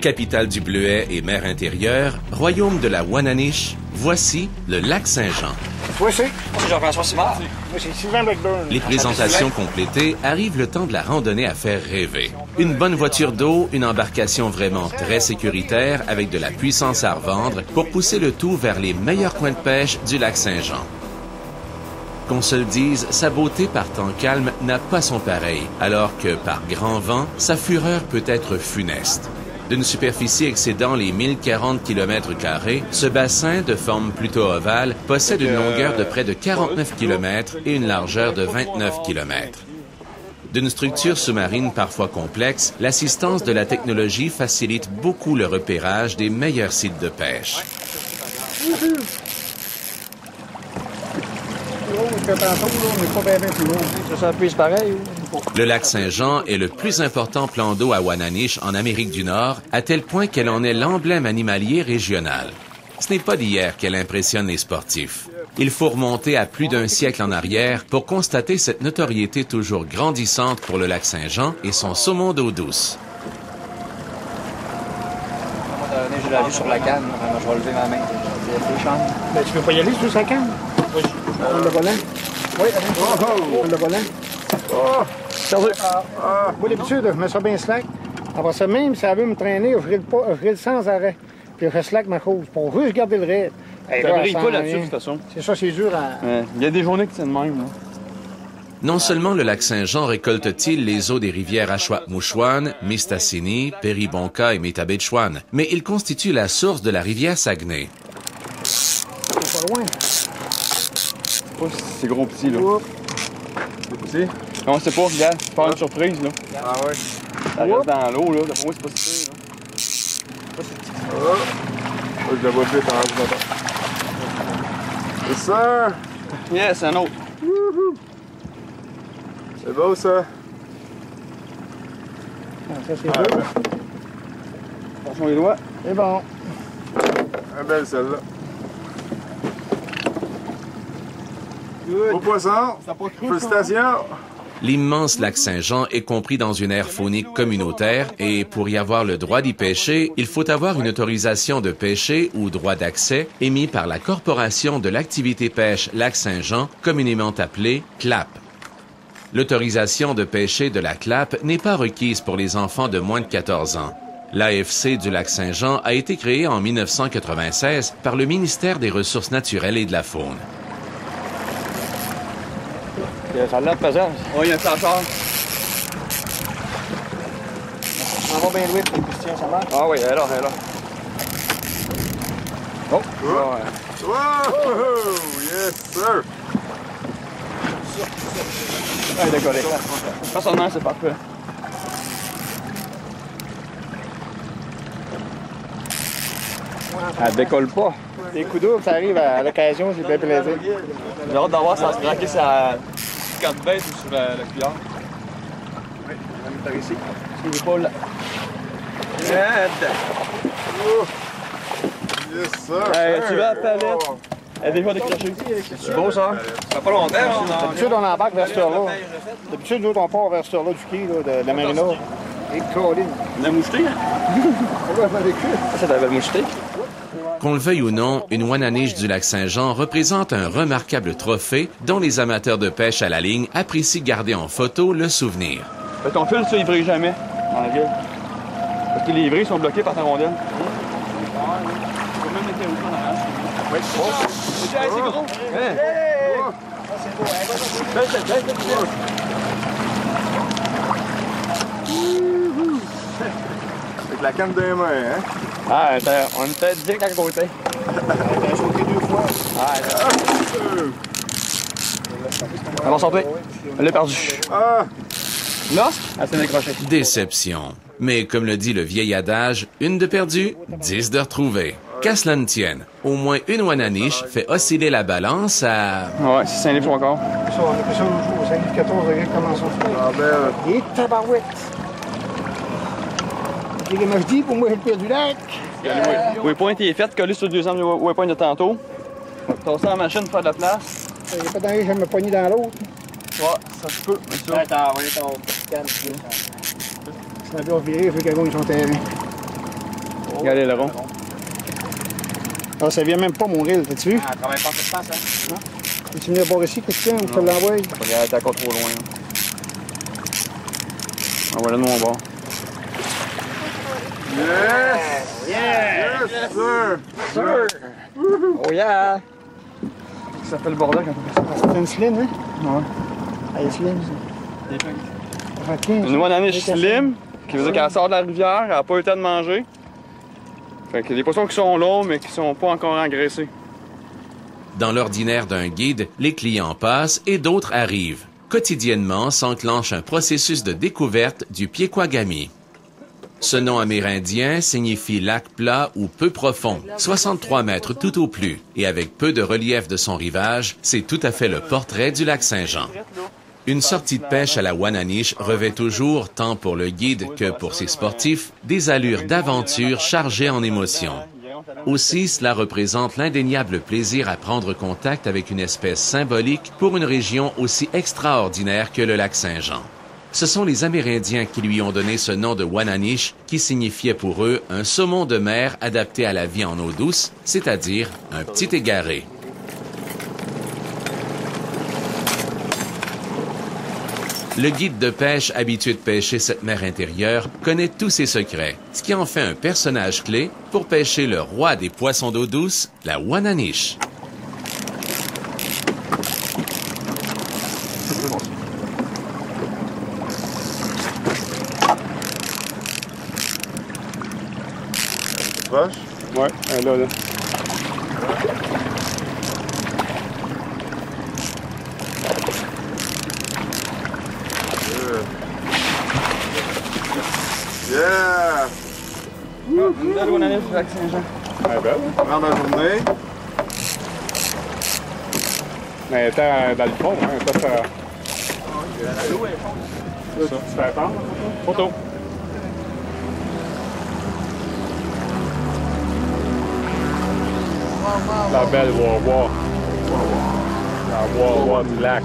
Capitale du bleuet et mer intérieure, royaume de la Wananiche, voici le lac Saint-Jean. Voici. C'est Jean-François Simard. Moi, c'est Sylvain Blackburn. Les présentations complétées, arrive le temps de la randonnée à faire rêver. Une bonne voiture d'eau, une embarcation vraiment très sécuritaire avec de la puissance à revendre pour pousser le tout vers les meilleurs coins de pêche du lac Saint-Jean. Qu'on se le dise, sa beauté par temps calme n'a pas son pareil, alors que par grand vent, sa fureur peut être funeste. D'une superficie excédant les 1040 km², ce bassin, de forme plutôt ovale, possède une longueur de près de 49 km et une largeur de 29 km. D'une structure sous-marine parfois complexe, l'assistance de la technologie facilite beaucoup le repérage des meilleurs sites de pêche. Le lac Saint-Jean est le plus important plan d'eau à Wananiche en Amérique du Nord, à tel point qu'elle en est l'emblème animalier régional. Ce n'est pas d'hier qu'elle impressionne les sportifs. Il faut remonter à plus d'un siècle en arrière pour constater cette notoriété toujours grandissante pour le lac Saint-Jean et son saumon d'eau douce. J'ai la vue sur la canne. Je vais lever ma main. Tu peux pas y aller sur la canne? Oui. Le volant? Oui, le volant. Moi, d'habitude, je mets ça bien slack. Après ça, même si ça veut me traîner, je grille sans arrêt. Puis je slack ma cause pour juste garder le raid. Ça brille pas là-dessus, de toute façon. C'est ça, c'est dur à... Il y a des journées qui tiennent même, là. Non seulement le lac Saint-Jean récolte-t-il les eaux des rivières Ashwaubenon, Mistassini, Péribonka et Métabetchouan, mais il constitue la source de la rivière Saguenay. C'est pas loin. Pas si c'est gros petit, là. C'est petit? Non, c'est pas, regarde, c'est pas une surprise, là. Ah ouais. Ça reste dans l'eau, là. D'après moi, c'est pas si pire, là. Je la vois vite en ordinateur. C'est ça! Yes, un autre. C'est beau, ça. Ça, c'est beau. Attention les doigts. C'est bon. Un belle, celle-là. Beau poisson. Félicitations. L'immense lac Saint-Jean est compris dans une aire faunique communautaire et pour y avoir le droit d'y pêcher, il faut avoir une autorisation de pêcher ou droit d'accès émis par la Corporation de l'activité pêche Lac Saint-Jean, communément appelée CLAP. L'autorisation de pêcher de la CLAP n'est pas requise pour les enfants de moins de 14 ans. L'AFC du lac Saint-Jean a été créé en 1996 par le ministère des Ressources naturelles et de la faune. Ça a l'air pesant. Oui, il y a un planchard. On va bien louer pour Christian, ça marche? Ah oui, elle est là, elle est là. Oh! Ouais. Wow! Yes, sir! Elle est décollée. Personnellement, c'est parfait. Elle décolle pas. Les coups d'eau, ça arrive à l'occasion, j'ai bien plaisir. J'ai hâte d'avoir ça se craquer sur la carte bête ou sur la cuillère. Oui, on va mettre ici. C'est pas là. Oh. Yes, sir! Hey, tu vas à la palette. Elle est déjà décrochée. C'est beau, ça? Ça fait pas longtemps, là. D'habitude, on embarque vers cette heure-là. D'habitude, nous, on part vers cette heure-là du quai, là, de la marina. Et Caroline. On a moucheté, hein? Ça, c'est de la belle moucheté. Qu'on le veuille ou non, une Wananiche du lac Saint-Jean représente un remarquable trophée dont les amateurs de pêche à la ligne apprécient garder en photo le souvenir. Fait ton fil, ça, il brille jamais dans la ville. Parce que les vrilles sont bloqués par ta rondelle. Oui. Oh. C'est gros. Avec la canne des mains, hein? Ah, on était direct à côté. On a sauté 2 fois. Elle va sortir. Elle l'a perdu. Ah! Là, elle s'est décrochée. Déception. Mais comme le dit le vieil adage, une de perdue, 10 de retrouvée. Qu'à cela ne tienne, au moins une Wananiche fait osciller la balance à... Ouais, c'est 5 livres encore. Ça, on a pris ça l'autre jour, 5 livres 14 degrés, comment ça fait? Ah, ben... Et tabarouette! C'est ce que je dis, pour moi, j'ai le pied du lac. Waypoint est fait, collé sur le deuxième waypoint de tantôt. Tasser la machine pour faire de la place. Il n'y a pas d'envie que je me poigne dans l'autre. Ouais, ça se peut. Attends, oui, ton canne. C'est un peu viré, il faut qu'elle gagne son terrain. Regardez le rond. Ah, ça vient même pas mon reel, t'as-tu vu? Ah, elle travaille pas sur place, hein? Tu venir voir ici, Christian, ou je te l'envoie? Regarde, t'es encore trop loin. Là. Ah, voilà, nous, on va. Yes! Yeah! Yes, sir! Sir! Oh yeah! Ça fait le bordel quand on fait ça. C'est une slim, hein? Ouais. Ah, elle est slim, ça. Ok. Une One-Anish slim, qui veut dire qu'elle sort de la rivière, elle n'a pas eu le temps de manger. Fait qu'il y a des poissons qui sont là, mais qui sont pas encore engraissés. Dans l'ordinaire d'un guide, les clients passent et d'autres arrivent. Quotidiennement s'enclenche un processus de découverte du Piequagami. Ce nom amérindien signifie lac plat ou peu profond, 63 mètres tout au plus, et avec peu de relief de son rivage, c'est tout à fait le portrait du lac Saint-Jean. Une sortie de pêche à la One-Anish revêt toujours, tant pour le guide que pour ses sportifs, des allures d'aventure chargées en émotions. Aussi, cela représente l'indéniable plaisir à prendre contact avec une espèce symbolique pour une région aussi extraordinaire que le lac Saint-Jean. Ce sont les Amérindiens qui lui ont donné ce nom de One-Anish, qui signifiait pour eux un saumon de mer adapté à la vie en eau douce, c'est-à-dire un petit égaré. Le guide de pêche habitué de pêcher cette mer intérieure connaît tous ses secrets, ce qui en fait un personnage clé pour pêcher le roi des poissons d'eau douce, la One-Anish. Vache? Ouais, elle est là. Yeah! Une belle One-Anish du lac Saint-Jean. Ah ben, pendant la journée. Mais elle était dans le fond, hein. Elle était ça. Tu fais attendre? Photo. La belle Wawa. La Wawa du lac.